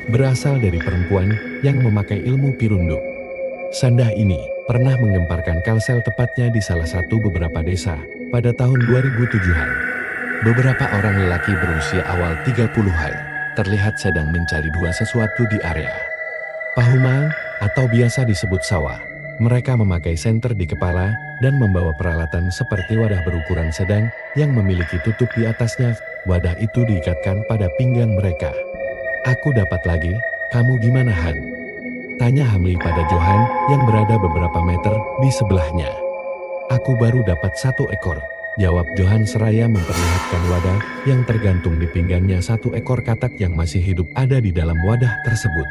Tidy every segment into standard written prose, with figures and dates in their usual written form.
berasal dari perempuan yang memakai ilmu pirunduk. Sandah ini pernah menggemparkan kalsel tepatnya di salah satu beberapa desa pada tahun 2007-an. Beberapa orang lelaki berusia awal 30-an terlihat sedang mencari dua sesuatu di area Pahuman atau biasa disebut sawah. Mereka memakai senter di kepala dan membawa peralatan seperti wadah berukuran sedang yang memiliki tutup di atasnya. Wadah itu diikatkan pada pinggang mereka. "Aku dapat lagi, kamu gimana Han?" tanya Hamli pada Johan yang berada beberapa meter di sebelahnya. "Aku baru dapat 1 ekor, jawab Johan seraya memperlihatkan wadah yang tergantung di pinggangnya. 1 ekor katak yang masih hidup ada di dalam wadah tersebut.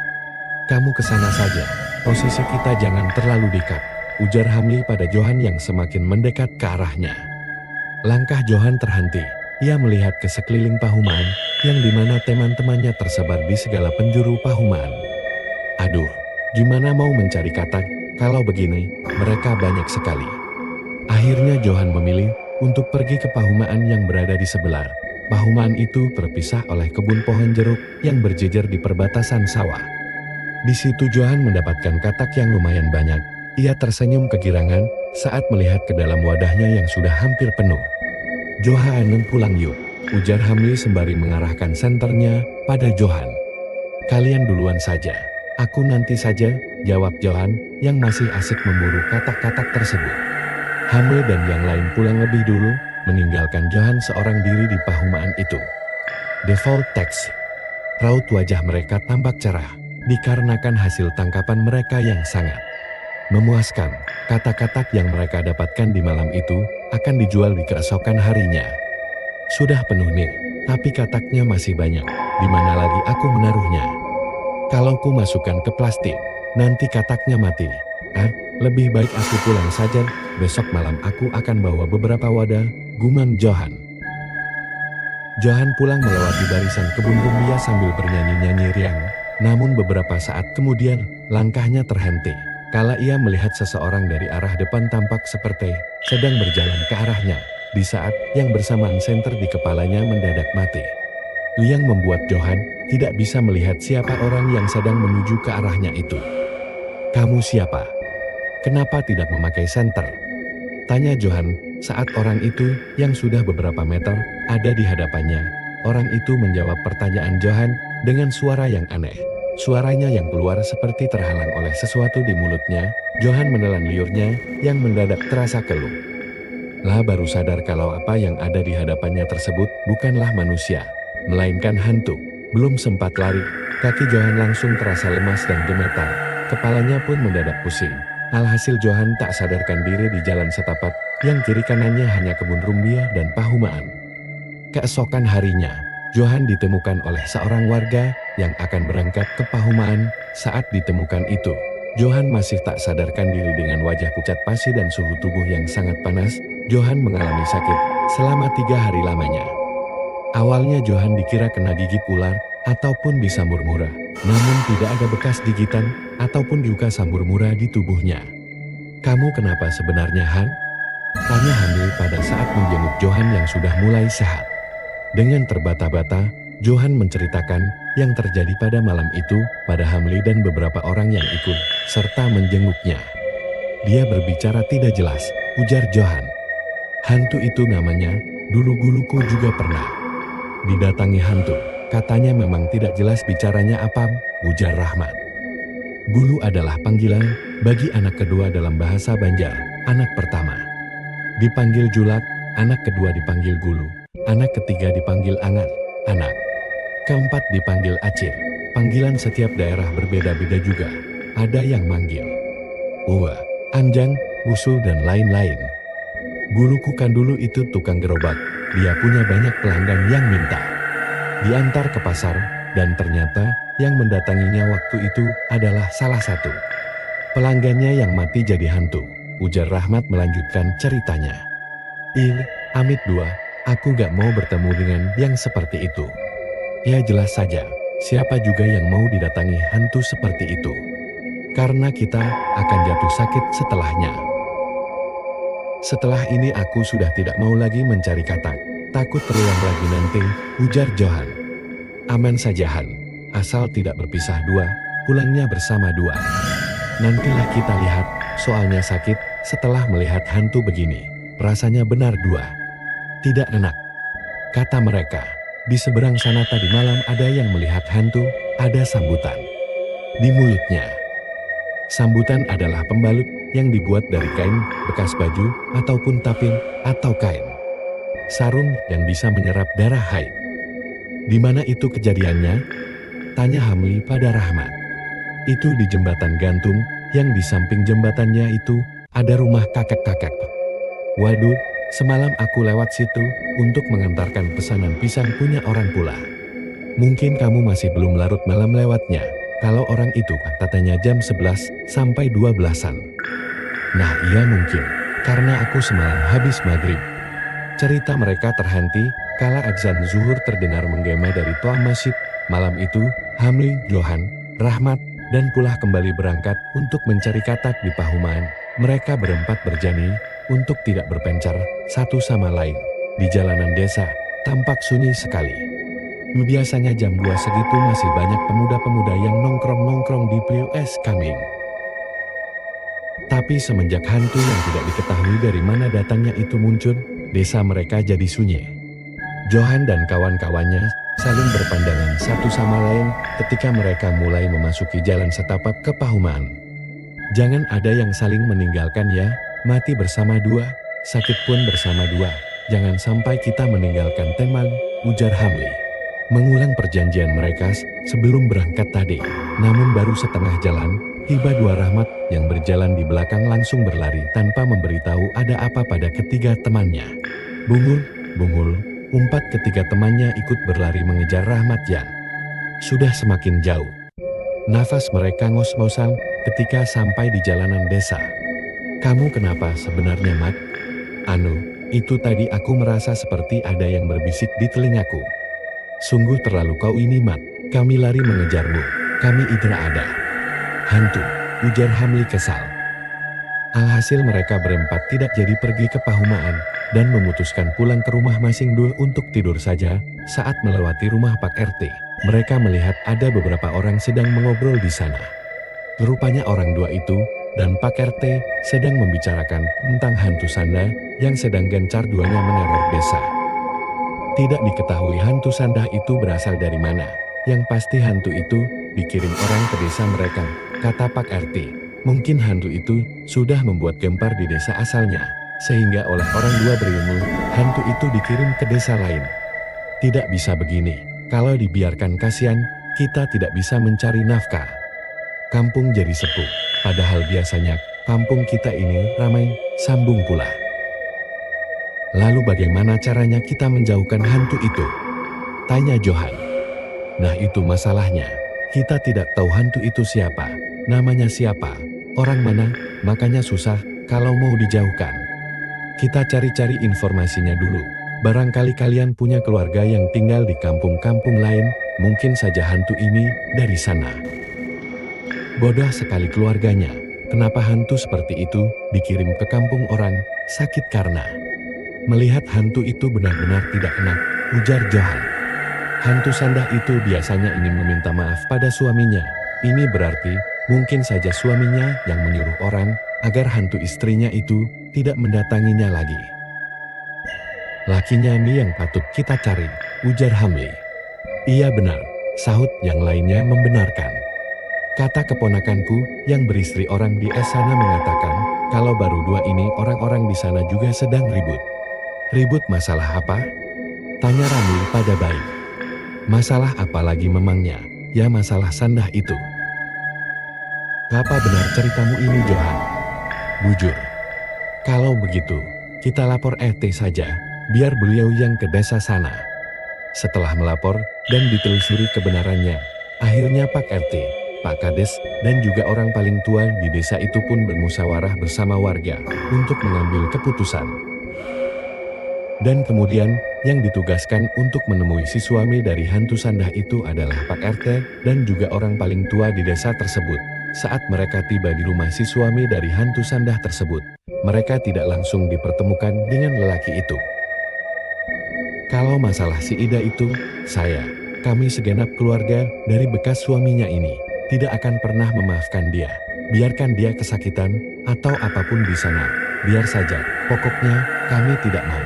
"Kamu ke sana saja, posisi kita jangan terlalu dekat," ujar Hamli pada Johan yang semakin mendekat ke arahnya. Langkah Johan terhenti. Ia melihat ke sekeliling Pahuman, yang dimana teman-temannya tersebar di segala penjuru Pahuman. "Aduh, gimana mau mencari katak, kalau begini, mereka banyak sekali." Akhirnya Johan memilih untuk pergi ke Pahumaan yang berada di sebelah. Pahumaan itu terpisah oleh kebun pohon jeruk yang berjejer di perbatasan sawah. Di situ Johan mendapatkan katak yang lumayan banyak. Ia tersenyum kegirangan saat melihat ke dalam wadahnya yang sudah hampir penuh. "Johan, pulang yuk," ujar Hamli sembari mengarahkan senternya pada Johan. "Kalian duluan saja, aku nanti saja," jawab Johan yang masih asik memburu katak-katak tersebut. Hamli dan yang lain pulang lebih dulu, meninggalkan Johan seorang diri di Pahumaan itu. Default text. Raut wajah mereka tampak cerah, dikarenakan hasil tangkapan mereka yang sangat memuaskan. Katak-katak yang mereka dapatkan di malam itu akan dijual di keesokan harinya. "Sudah penuh nih, tapi kataknya masih banyak. Di mana lagi aku menaruhnya? Kalau ku masukkan ke plastik, nanti kataknya mati. Lebih baik aku pulang saja. Besok malam aku akan bawa beberapa wadah," gumam Johan. Johan pulang melewati barisan kebun rumbia sambil bernyanyi-nyanyi riang. Namun beberapa saat kemudian, langkahnya terhenti. Kala ia melihat seseorang dari arah depan tampak seperti sedang berjalan ke arahnya. Di saat yang bersamaan senter di kepalanya mendadak mati. Yang membuat Johan tidak bisa melihat siapa orang yang sedang menuju ke arahnya itu. "Kamu siapa? Kenapa tidak memakai senter?" tanya Johan saat orang itu yang sudah beberapa meter ada di hadapannya. Orang itu menjawab pertanyaan Johan dengan suara yang aneh. Suaranya yang keluar seperti terhalang oleh sesuatu di mulutnya. Johan menelan liurnya yang mendadak terasa keluh. Lah baru sadar kalau apa yang ada di hadapannya tersebut bukanlah manusia, melainkan hantu. Belum sempat lari, kaki Johan langsung terasa lemas dan gemetar. Kepalanya pun mendadak pusing. Alhasil Johan tak sadarkan diri di jalan setapak, yang kiri kanannya hanya kebun rumbia dan Pahumaan. Keesokan harinya, Johan ditemukan oleh seorang warga yang akan berangkat ke Pahumaan. Saat ditemukan itu, Johan masih tak sadarkan diri dengan wajah pucat pasi dan suhu tubuh yang sangat panas. Johan mengalami sakit selama 3 hari lamanya. Awalnya Johan dikira kena gigit ular ataupun bisa murmura, namun tidak ada bekas gigitan ataupun luka sambur-mura di tubuhnya. "Kamu kenapa sebenarnya Han?" tanya Hamli pada saat menjenguk Johan yang sudah mulai sehat. Dengan terbata-bata, Johan menceritakan yang terjadi pada malam itu pada Hamli dan beberapa orang yang ikut serta menjenguknya. "Dia berbicara tidak jelas," ujar Johan. "Hantu itu namanya, dulu guluku juga pernah didatangi hantu. Katanya memang tidak jelas bicaranya apa," ujar Rahmat. Gulu adalah panggilan bagi anak kedua dalam bahasa Banjar. Anak pertama dipanggil Julat, anak kedua dipanggil Gulu, anak ketiga dipanggil Angat, anak keempat dipanggil Acir. Panggilan setiap daerah berbeda-beda juga. Ada yang manggil Uwa, Anjang, Usul dan lain-lain. Guluku kan dulu itu tukang gerobak. Dia punya banyak pelanggan yang minta diantar ke pasar, dan ternyata yang mendatanginya waktu itu adalah salah satu pelanggannya yang mati jadi hantu, ujar Rahmat melanjutkan ceritanya. Amit 2, aku gak mau bertemu dengan yang seperti itu. Ya jelas saja, siapa juga yang mau didatangi hantu seperti itu. Karena kita akan jatuh sakit setelahnya. Setelah ini aku sudah tidak mau lagi mencari katak. Takut terulang lagi nanti, ujar Johan. Aman saja Han, Asal tidak berpisah dua, pulangnya bersama dua. Nantilah kita lihat, soalnya sakit setelah melihat hantu begini. Rasanya benar dua. Tidak enak. Kata mereka, di seberang sana tadi malam ada yang melihat hantu, ada sambutan di mulutnya. Sambutan adalah pembalut yang dibuat dari kain, bekas baju, ataupun tapin, atau kain sarung yang bisa menyerap darah haid. Di mana itu kejadiannya? Tanya Hamli pada Rahmat. Itu di jembatan gantung, yang di samping jembatannya itu ada rumah kakek-kakek. Waduh, semalam aku lewat situ untuk mengantarkan pesanan pisang punya orang pula. Mungkin kamu masih belum larut malam lewatnya. Kalau orang itu katanya jam 11 sampai 12-an. Nah iya mungkin, karena aku semalam habis maghrib. Cerita mereka terhenti, kala azan zuhur terdengar menggema dari toa masjid. Malam itu, Hamli, Johan, Rahmat, dan Pulah kembali berangkat untuk mencari katak di Pahuman. Mereka berempat berjanji untuk tidak berpencar satu sama lain. Di jalanan desa, tampak sunyi sekali. Biasanya jam 2 segitu masih banyak pemuda-pemuda yang nongkrong-nongkrong di Prius Kambing. Tapi semenjak hantu yang tidak diketahui dari mana datangnya itu muncul, desa mereka jadi sunyi. Johan dan kawan-kawannya saling berpandangan satu sama lain ketika mereka mulai memasuki jalan setapak ke Pahuman. Jangan ada yang saling meninggalkan ya, mati bersama dua, sakit pun bersama dua. Jangan sampai kita meninggalkan teman, ujar Hamli. Mengulang perjanjian mereka sebelum berangkat tadi. Namun baru setengah jalan, tiba dua Rahmat yang berjalan di belakang langsung berlari tanpa memberitahu ada apa pada ketiga temannya. Bungul, bungul, umpat ketiga temannya ikut berlari mengejar Rahmat yang sudah semakin jauh. Nafas mereka ngos-ngosan ketika sampai di jalanan desa. Kamu kenapa sebenarnya, Mat? Anu, itu tadi aku merasa seperti ada yang berbisik di telingaku. Sungguh terlalu kau ini, Mat. Kami lari mengejarmu. Kami idra ada hantu, ujar Hamli kesal. Alhasil mereka berempat tidak jadi pergi ke Pahumaan dan memutuskan pulang ke rumah masing-masing untuk tidur saja. Saat melewati rumah Pak RT, mereka melihat ada beberapa orang sedang mengobrol di sana. Rupanya orang dua itu dan Pak RT sedang membicarakan tentang hantu Sanda yang sedang gencar duanya meneror desa. Tidak diketahui hantu Sanda itu berasal dari mana. Yang pasti hantu itu dikirim orang ke desa mereka, kata Pak RT. Mungkin hantu itu sudah membuat gempar di desa asalnya, sehingga oleh orang dua berilmu, hantu itu dikirim ke desa lain. Tidak bisa begini, kalau dibiarkan kasihan, kita tidak bisa mencari nafkah. Kampung jadi sepi, padahal biasanya kampung kita ini ramai, sambung pula. Lalu bagaimana caranya kita menjauhkan hantu itu? Tanya Johan. Nah itu masalahnya, kita tidak tahu hantu itu siapa, namanya siapa, orang mana, makanya susah kalau mau dijauhkan. Kita cari-cari informasinya dulu. Barangkali kalian punya keluarga yang tinggal di kampung-kampung lain, mungkin saja hantu ini dari sana. Bodoh sekali keluarganya, kenapa hantu seperti itu dikirim ke kampung orang, sakit karena melihat hantu itu benar-benar tidak enak, ujar Johan. Hantu Sandah itu biasanya ingin meminta maaf pada suaminya, ini berarti mungkin saja suaminya yang menyuruh orang agar hantu istrinya itu tidak mendatanginya lagi. Lakinya ini yang patut kita cari, ujar Hamli. Iya benar, sahut yang lainnya membenarkan. Kata keponakanku yang beristri orang di sana mengatakan, kalau baru dua ini orang-orang di sana juga sedang ribut. Ribut masalah apa? Tanya Ramli pada bayi. Masalah apa lagi memangnya? Ya masalah Sandah itu. Apa benar ceritamu ini Johan? Bujur. Kalau begitu, kita lapor RT saja. Biar beliau yang ke desa sana. Setelah melapor dan ditelusuri kebenarannya, akhirnya Pak RT, Pak Kades, dan juga orang paling tua di desa itu pun bermusyawarah bersama warga untuk mengambil keputusan. Dan kemudian, yang ditugaskan untuk menemui si suami dari hantu Sandah itu adalah Pak RT dan juga orang paling tua di desa tersebut. Saat mereka tiba di rumah si suami dari hantu Sandah tersebut, mereka tidak langsung dipertemukan dengan lelaki itu. Kalau masalah si Ida itu, saya kami segenap keluarga dari bekas suaminya ini tidak akan pernah memaafkan dia. Biarkan dia kesakitan atau apapun di sana, biar saja. Pokoknya kami tidak mau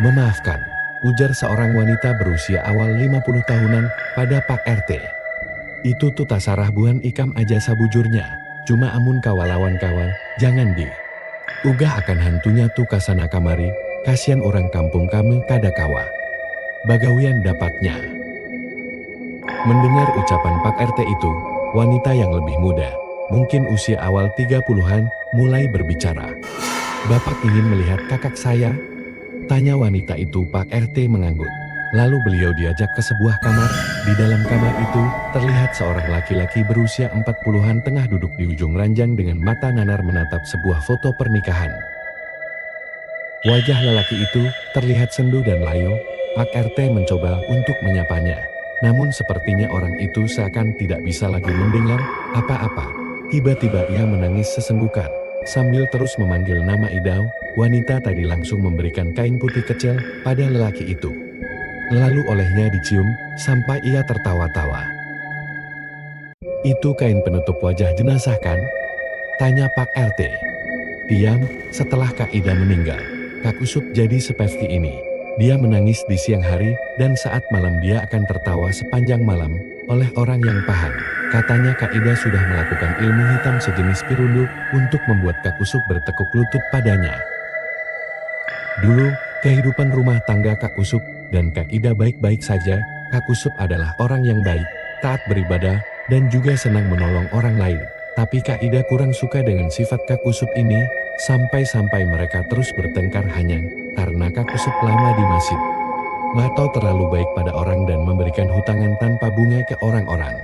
memaafkan, ujar seorang wanita berusia awal 50 tahunan pada Pak RT. Itu tuh tasarah buan ikam aja sabujurnya, cuma amun kawalawan kawal, jangan di ugah akan hantunya tuh kasana kamari, kasihan orang kampung kami kada kawa. Bagawian dapatnya. Mendengar ucapan Pak RT itu, wanita yang lebih muda, mungkin usia awal 30-an, mulai berbicara. Bapak ingin melihat kakak saya? Tanya wanita itu. Pak RT mengangguk. Lalu beliau diajak ke sebuah kamar. Di dalam kamar itu, terlihat seorang laki-laki berusia 40-an tengah duduk di ujung ranjang dengan mata nanar menatap sebuah foto pernikahan. Wajah lelaki itu terlihat sendu dan layu. Pak RT mencoba untuk menyapanya. Namun sepertinya orang itu seakan tidak bisa lagi mendengar apa-apa. Tiba-tiba ia menangis sesenggukan. Sambil terus memanggil nama Idau, wanita tadi langsung memberikan kain putih kecil pada lelaki itu. Lalu olehnya dicium sampai ia tertawa-tawa. Itu kain penutup wajah jenazah kan? Tanya Pak RT. Diam, setelah Kak Ida meninggal, Kak Usup jadi seperti ini. Dia menangis di siang hari, dan saat malam dia akan tertawa sepanjang malam, oleh orang yang paham. Katanya Kak Ida sudah melakukan ilmu hitam sejenis pirundu, untuk membuat Kak Usup bertekuk lutut padanya. Dulu, kehidupan rumah tangga Kak Usup dan Kak Ida baik-baik saja. Kak Usup adalah orang yang baik, taat beribadah, dan juga senang menolong orang lain. Tapi Kak Ida kurang suka dengan sifat Kak Usup ini, sampai-sampai mereka terus bertengkar hanya karena Kak Usup lama di masjid, atau terlalu baik pada orang dan memberikan hutangan tanpa bunga ke orang-orang.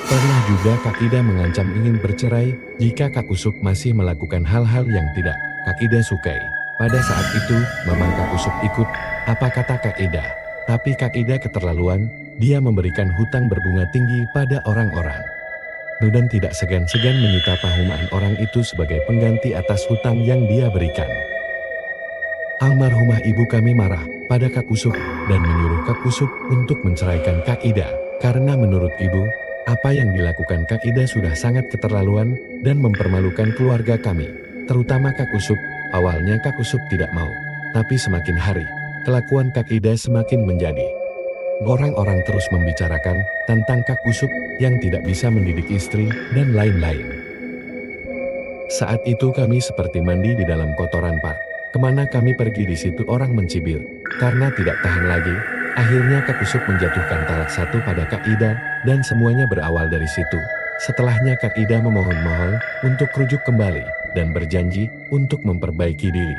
Pernah juga Kak Ida mengancam ingin bercerai jika Kak Usup masih melakukan hal-hal yang tidak Kak Ida sukai. Pada saat itu, memang Kak Usup ikut apa kata Kak Ida. Tapi Kak Ida keterlaluan, dia memberikan hutang berbunga tinggi pada orang-orang. Dan tidak segan-segan menyita pahumaan orang itu sebagai pengganti atas hutang yang dia berikan. Almarhumah ibu kami marah pada Kak Usup dan menyuruh Kak Usup untuk menceraikan Kak Ida. Karena menurut ibu, apa yang dilakukan Kak Ida sudah sangat keterlaluan dan mempermalukan keluarga kami. Terutama Kak Usup. Awalnya Kak Usup tidak mau. Tapi semakin hari, kelakuan Kak Ida semakin menjadi. Orang-orang terus membicarakan tentang Kak Usup yang tidak bisa mendidik istri dan lain-lain. Saat itu kami seperti mandi di dalam kotoran Pak. Kemana kami pergi di situ orang mencibir. Karena tidak tahan lagi, akhirnya Kak Usup menjatuhkan talak satu pada Kak Ida, dan semuanya berawal dari situ. Setelahnya Kak Ida memohon-mohon untuk rujuk kembali, dan berjanji untuk memperbaiki diri.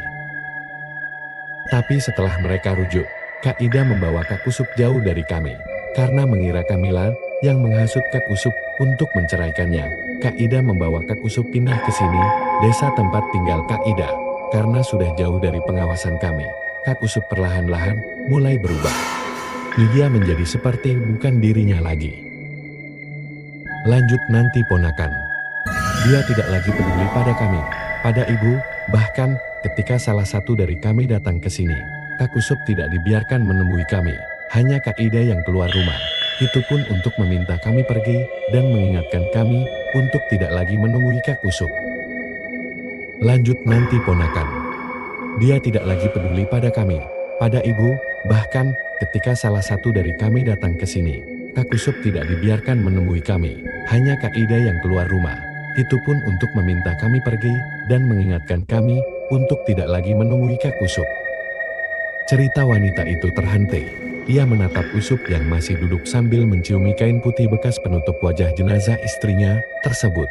Tapi setelah mereka rujuk, Kak Ida membawa Kak Usup jauh dari kami. Karena mengira kamilah yang menghasut Kak Usup untuk menceraikannya, Kak Ida membawa Kak Usup pindah ke sini, desa tempat tinggal Kak Ida. Karena sudah jauh dari pengawasan kami, Kak Usup perlahan-lahan mulai berubah. Dia menjadi seperti bukan dirinya lagi. Lanjut nanti ponakan. Dia tidak lagi peduli pada kami, pada ibu, bahkan ketika salah satu dari kami datang ke sini, Kak Usup tidak dibiarkan menemui kami. Hanya Kak Ida yang keluar rumah. Itu pun untuk meminta kami pergi dan mengingatkan kami untuk tidak lagi menemui Kak Usup. Lanjut nanti ponakan. Dia tidak lagi peduli pada kami, pada ibu, bahkan ketika salah satu dari kami datang ke sini, Kak Usup tidak dibiarkan menemui kami. Hanya Kak Ida yang keluar rumah. Itu pun untuk meminta kami pergi dan mengingatkan kami untuk tidak lagi menemui Kak Usup. Cerita wanita itu terhenti. Ia menatap Usup yang masih duduk sambil menciumi kain putih bekas penutup wajah jenazah istrinya tersebut.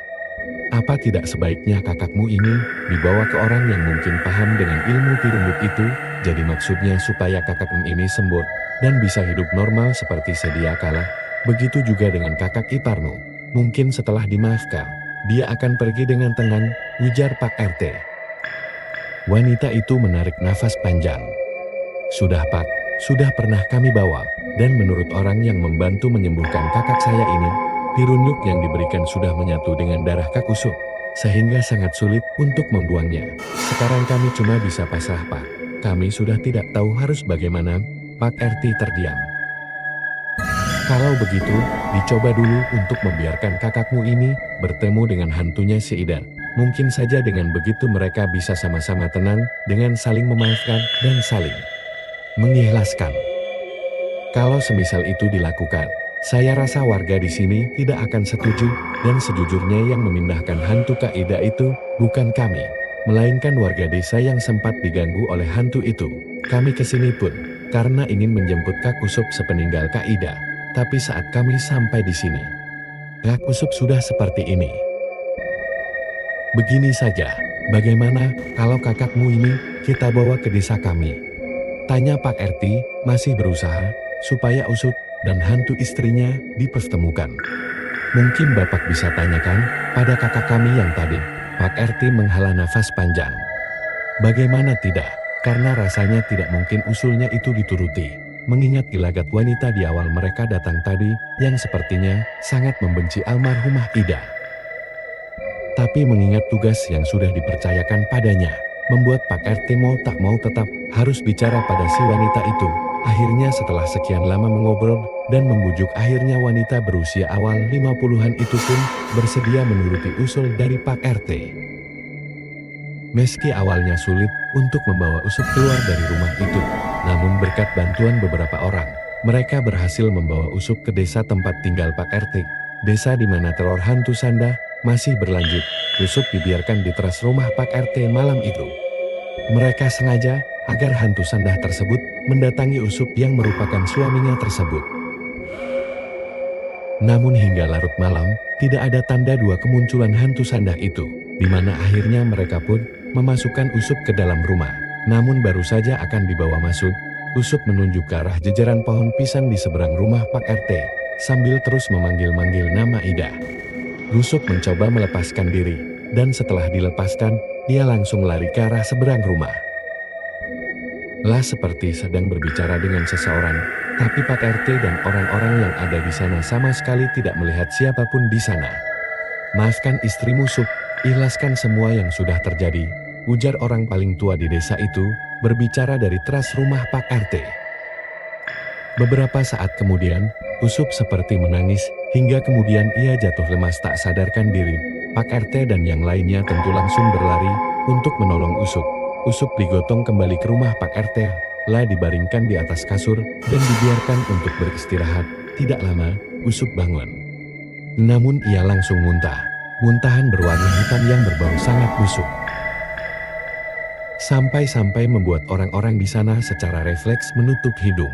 Apa tidak sebaiknya kakakmu ini dibawa ke orang yang mungkin paham dengan ilmu pirunduk itu? Jadi maksudnya supaya kakakmu ini sembuh dan bisa hidup normal seperti sedia kala. Begitu juga dengan kakak iparmu. Mungkin setelah dimaafkan, dia akan pergi dengan tenang, ujar Pak RT. Wanita itu menarik nafas panjang. Sudah Pak, sudah pernah kami bawa, dan menurut orang yang membantu menyembuhkan kakak saya ini, pirunduk yang diberikan sudah menyatu dengan darah Kak Usup, sehingga sangat sulit untuk membuangnya. Sekarang kami cuma bisa pasrah Pak. Kami sudah tidak tahu harus bagaimana. Pak RT terdiam. Kalau begitu, dicoba dulu untuk membiarkan kakakmu ini bertemu dengan hantunya si Ida. Mungkin saja dengan begitu mereka bisa sama-sama tenang dengan saling memaafkan dan saling mengikhlaskan. Kalau semisal itu dilakukan, saya rasa warga di sini tidak akan setuju, dan sejujurnya yang memindahkan hantu Kak Ida itu bukan kami, melainkan warga desa yang sempat diganggu oleh hantu itu. Kami kesini pun karena ingin menjemput Kak Kusup sepeninggal Kak Ida. Tapi saat kami sampai di sini, Kak Kusup sudah seperti ini. Begini saja, bagaimana kalau kakakmu ini kita bawa ke desa kami? Tanya Pak RT, masih berusaha supaya Usut dan hantu istrinya dipertemukan. Mungkin Bapak bisa tanyakan pada kakak kami yang tadi. Pak RT menghela nafas panjang. Bagaimana tidak? Karena rasanya tidak mungkin usulnya itu dituruti. Mengingat gelagat wanita di awal mereka datang tadi yang sepertinya sangat membenci almarhumah Ida. Tapi mengingat tugas yang sudah dipercayakan padanya, membuat Pak RT mau tak mau tetap harus bicara pada si wanita itu. Akhirnya setelah sekian lama mengobrol dan membujuk, akhirnya wanita berusia awal 50-an itu pun bersedia menuruti usul dari Pak RT. Meski awalnya sulit untuk membawa Usut keluar dari rumah itu, namun berkat bantuan beberapa orang, mereka berhasil membawa Usut ke desa tempat tinggal Pak RT. Desa di mana teror hantu Sanda masih berlanjut. Usut dibiarkan di teras rumah Pak RT malam itu. Mereka sengaja agar hantu Sanda tersebut mendatangi Usut yang merupakan suaminya tersebut. Namun hingga larut malam, tidak ada tanda dua kemunculan hantu Sanda itu, di mana akhirnya mereka pun memasukkan Usut ke dalam rumah. Namun baru saja akan dibawa masuk, Usut menunjuk ke arah jejeran pohon pisang di seberang rumah Pak RT, sambil terus memanggil-manggil nama Ida. Usut mencoba melepaskan diri, dan setelah dilepaskan, ia langsung lari ke arah seberang rumah. Lah seperti sedang berbicara dengan seseorang, tapi Pak RT dan orang-orang yang ada di sana sama sekali tidak melihat siapapun di sana. Maafkan istrimu Sup, ikhlaskan semua yang sudah terjadi, ujar orang paling tua di desa itu, berbicara dari teras rumah Pak RT. Beberapa saat kemudian, Usup seperti menangis, hingga kemudian ia jatuh lemas tak sadarkan diri. Pak RT dan yang lainnya tentu langsung berlari untuk menolong Usup. Usup digotong kembali ke rumah Pak RT, lah dibaringkan di atas kasur, dan dibiarkan untuk beristirahat. Tidak lama, Usup bangun. Namun ia langsung muntah. Muntahan berwarna hitam yang berbau sangat busuk. Sampai-sampai membuat orang-orang di sana secara refleks menutup hidung.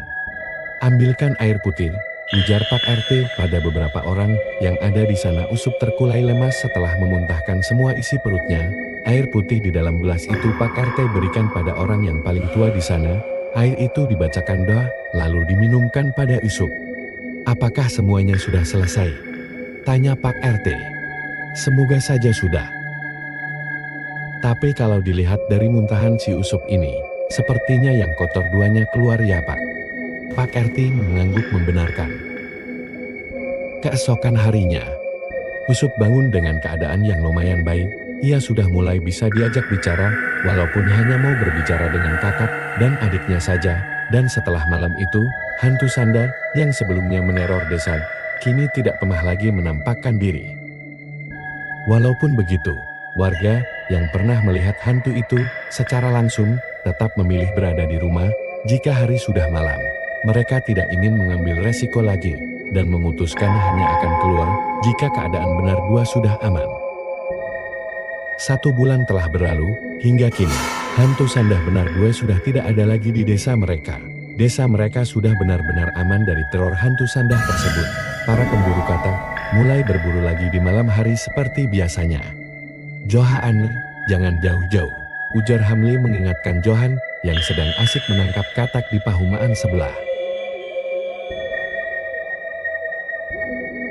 Ambilkan air putih, ujar Pak RT pada beberapa orang yang ada di sana. Usup terkulai lemas setelah memuntahkan semua isi perutnya. Air putih di dalam gelas itu Pak RT berikan pada orang yang paling tua di sana. Air itu dibacakan doa, lalu diminumkan pada Usup. Apakah semuanya sudah selesai? Tanya Pak RT. Semoga saja sudah. Tapi kalau dilihat dari muntahan si Usup ini, sepertinya yang kotor duanya keluar ya Pak. Pak RT mengangguk membenarkan. Keesokan harinya, Usup bangun dengan keadaan yang lumayan baik. Ia sudah mulai bisa diajak bicara, walaupun hanya mau berbicara dengan kakak dan adiknya saja. Dan setelah malam itu, hantu Sanda yang sebelumnya meneror desa, kini tidak pernah lagi menampakkan diri. Walaupun begitu, warga yang pernah melihat hantu itu secara langsung tetap memilih berada di rumah jika hari sudah malam. Mereka tidak ingin mengambil resiko lagi dan memutuskan hanya akan keluar jika keadaan benar dua sudah aman. 1 bulan telah berlalu, hingga kini, hantu Sanda benar dua sudah tidak ada lagi di desa mereka. Desa mereka sudah benar-benar aman dari teror hantu Sanda tersebut. Para pemburu katak mulai berburu lagi di malam hari seperti biasanya. Johan, jangan jauh-jauh, ujar Hamli mengingatkan Johan yang sedang asik menangkap katak di pahumaan sebelah.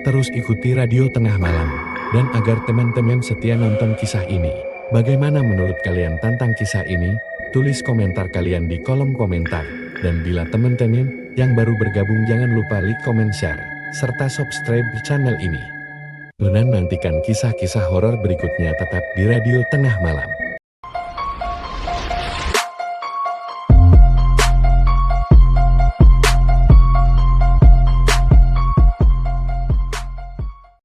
Terus ikuti Radio Tengah Malam, dan agar teman-teman setia nonton kisah ini. Bagaimana menurut kalian tentang kisah ini? Tulis komentar kalian di kolom komentar. Dan bila teman-teman yang baru bergabung jangan lupa like, comment, share, serta subscribe channel ini. Dan nantikan kisah-kisah horor berikutnya tetap di Radio Tengah Malam.